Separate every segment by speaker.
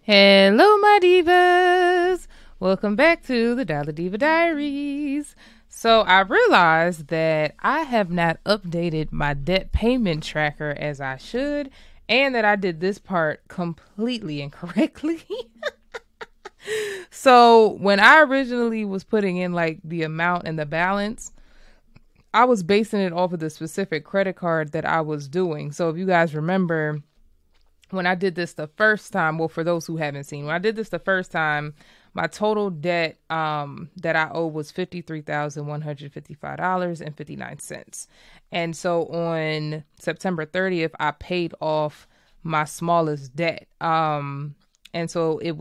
Speaker 1: Hello, my divas. Welcome back to the Diva Diaries. So I realized that I have not updated my debt payment tracker as I should, and that I did this part completely incorrectly. So when I originally was putting in like the amount and the balance, I was basing it off of the specific credit card that I was doing. So if you guys remember, when I did this the first time, well, for those who haven't seen, when I did this the first time, my total debt that I owe was $53,155.59. And so on September 30th, I paid off my smallest debt. And so it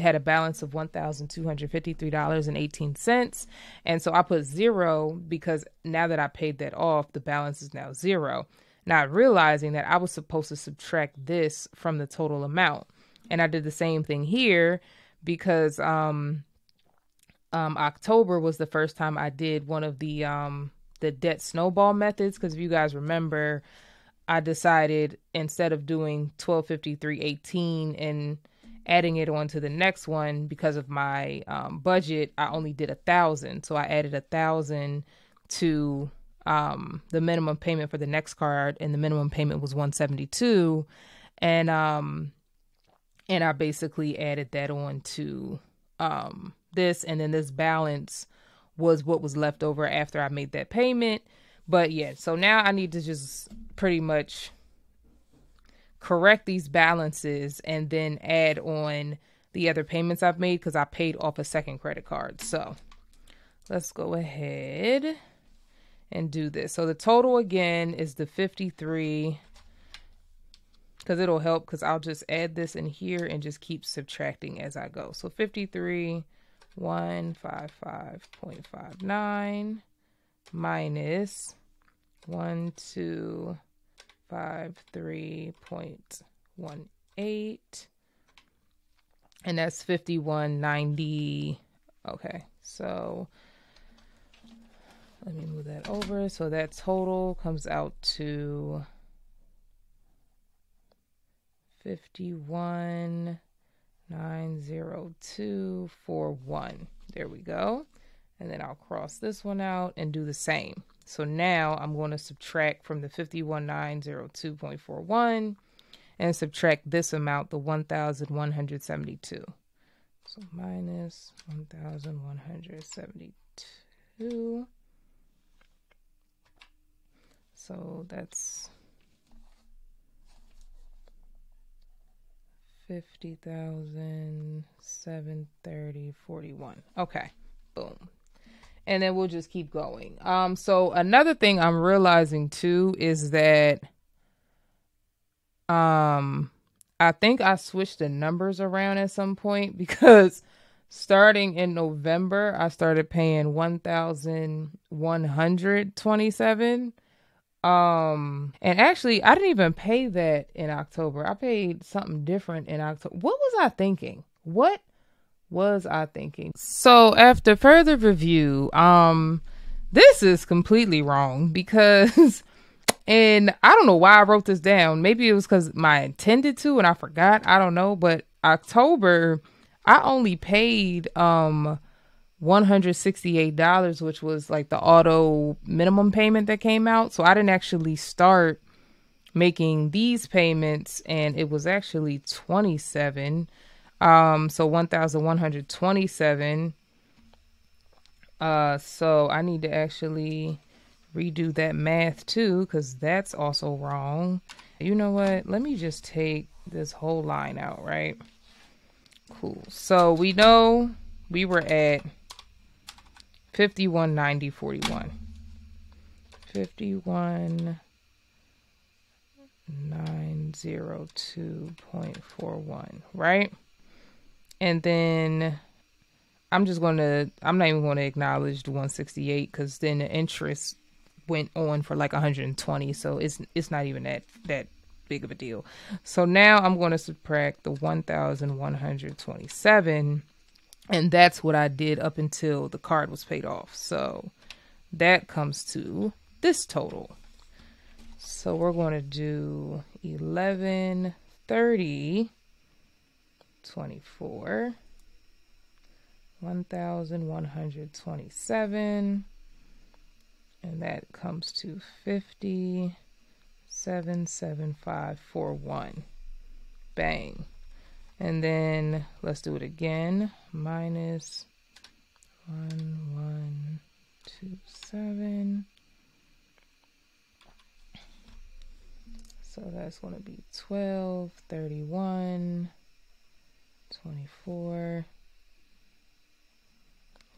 Speaker 1: had a balance of $1,253.18. And so I put zero because now that I paid that off, the balance is now zero, not realizing that I was supposed to subtract this from the total amount. And I did the same thing here because October was the first time I did one of the debt snowball methods. Because if you guys remember, I decided instead of doing 1253.18 and adding it on to the next one, because of my budget, I only did 1,000. So I added 1,000 to the minimum payment for the next card, and the minimum payment was 172, and I basically added that on to this, and then this balance was what was left over after I made that payment. But yeah, so now I need to just pretty much correct these balances and then add on the other payments I've made, because I paid off a second credit card. So let's go ahead and do this. So the total again is the 53, because it'll help, because I'll just add this in here and just keep subtracting as I go. So 53,155.59 minus 1,253.18, and that's 5190. Okay, so let me move that over. So that total comes out to 51,902.41. There we go. And then I'll cross this one out and do the same. So now I'm going to subtract from the 51,902.41 and subtract this amount, the 1,172. So minus 1,172. So that's 50,730.41. Okay, boom. And then we'll just keep going. So another thing I'm realizing too is that I think I switched the numbers around at some point, because starting in November I started paying 1,127. And actually I didn't even pay that in October. I paid something different in October. What was I thinking? What was I thinking? So after further review, this is completely wrong, because and I don't know why I wrote this down. Maybe it was because I intended to and I forgot. I don't know. But October, I only paid $168, which was like the auto minimum payment that came out. So I didn't actually start making these payments, and it was actually 27. So 1,127. So I need to actually redo that math too, because that's also wrong. You know what? Let me just take this whole line out, right? Cool. So we know we were at 5190.41. 51,902.41, right? And then I'm not even going to acknowledge the 168, because then the interest went on for like 120. So it's not even that big of a deal. So now I'm going to subtract the 1,127, and that's what I did up until the card was paid off. So that comes to this total. So we're going to do 1130 24, 1,127, and that comes to 50,77541. Bang. And then let's do it again. Minus 1127. So that's going to be 12, 31, 24,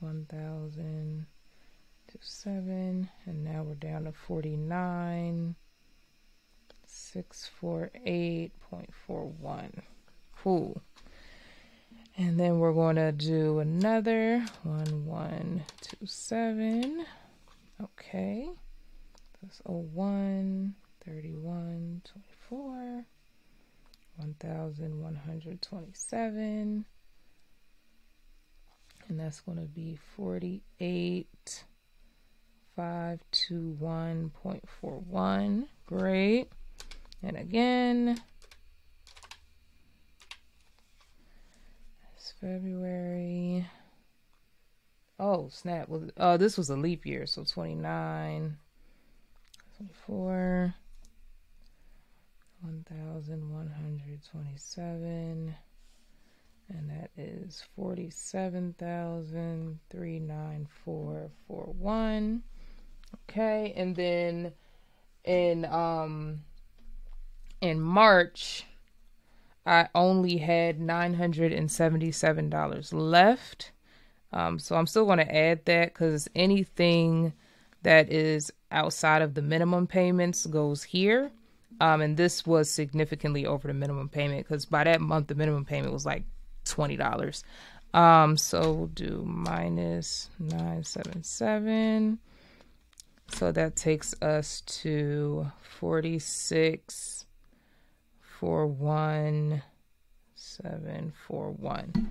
Speaker 1: 1,027, and now we're down to 49,648.41. Cool. And then we're going to do another 1127. Okay. That's 01, 31, 24, 1,127. And that's going to be 48,521.41. Great. And again, it's February. Oh, snap. This was a leap year. So 29, 24, 1,127. And that is 47,394.41. Okay, and then in March, I only had $977 left. So I'm still going to add that because anything that is outside of the minimum payments goes here. And this was significantly over the minimum payment because by that month, the minimum payment was like $20. So we'll do minus 977. So that takes us to 46,41741.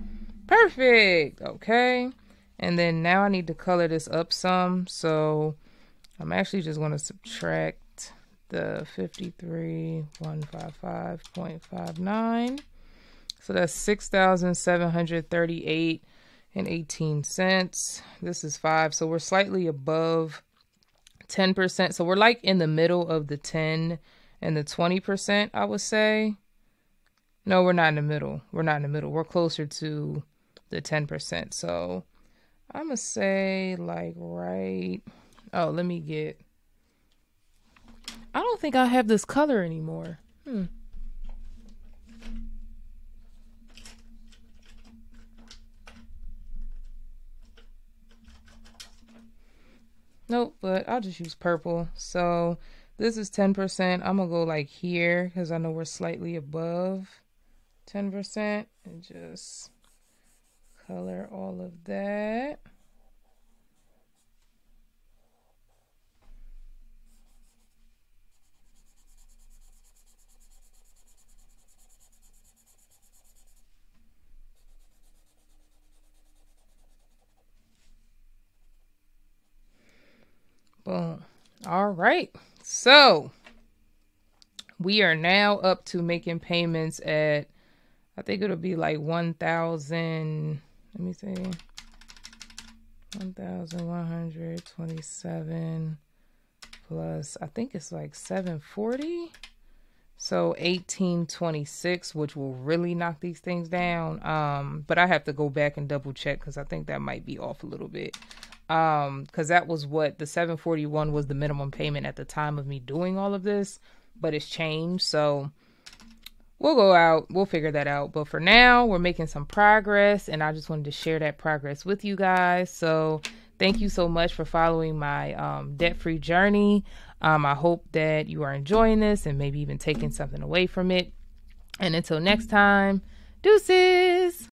Speaker 1: Perfect. Okay. And then now I need to color this up some. So I'm actually just going to subtract the 53,155.59. So that's 6,738 and 18 cents. This is 5. So we're slightly above 10%. So we're like in the middle of the 10 and the 20%, I would say. No, we're not in the middle. We're not in the middle. We're closer to the 10%. So I'm going to say like right. Oh, let me get. I don't think I have this color anymore. Nope, but I'll just use purple. So this is 10%. I'm going to go like here because I know we're slightly above 10% and just color all of that. Boom. All right. So we are now up to making payments at, I think it'll be like 1,000. Let me see. 1,127 plus, I think it's like 740. So 1826, which will really knock these things down. But I have to go back and double check because I think that might be off a little bit. Because that was what the 741 was the minimum payment at the time of me doing all of this, but it's changed. So we'll go out, we'll figure that out. But for now, we're making some progress, and I just wanted to share that progress with you guys. So thank you so much for following my debt-free journey. I hope that you are enjoying this and maybe even taking something away from it. And until next time, deuces.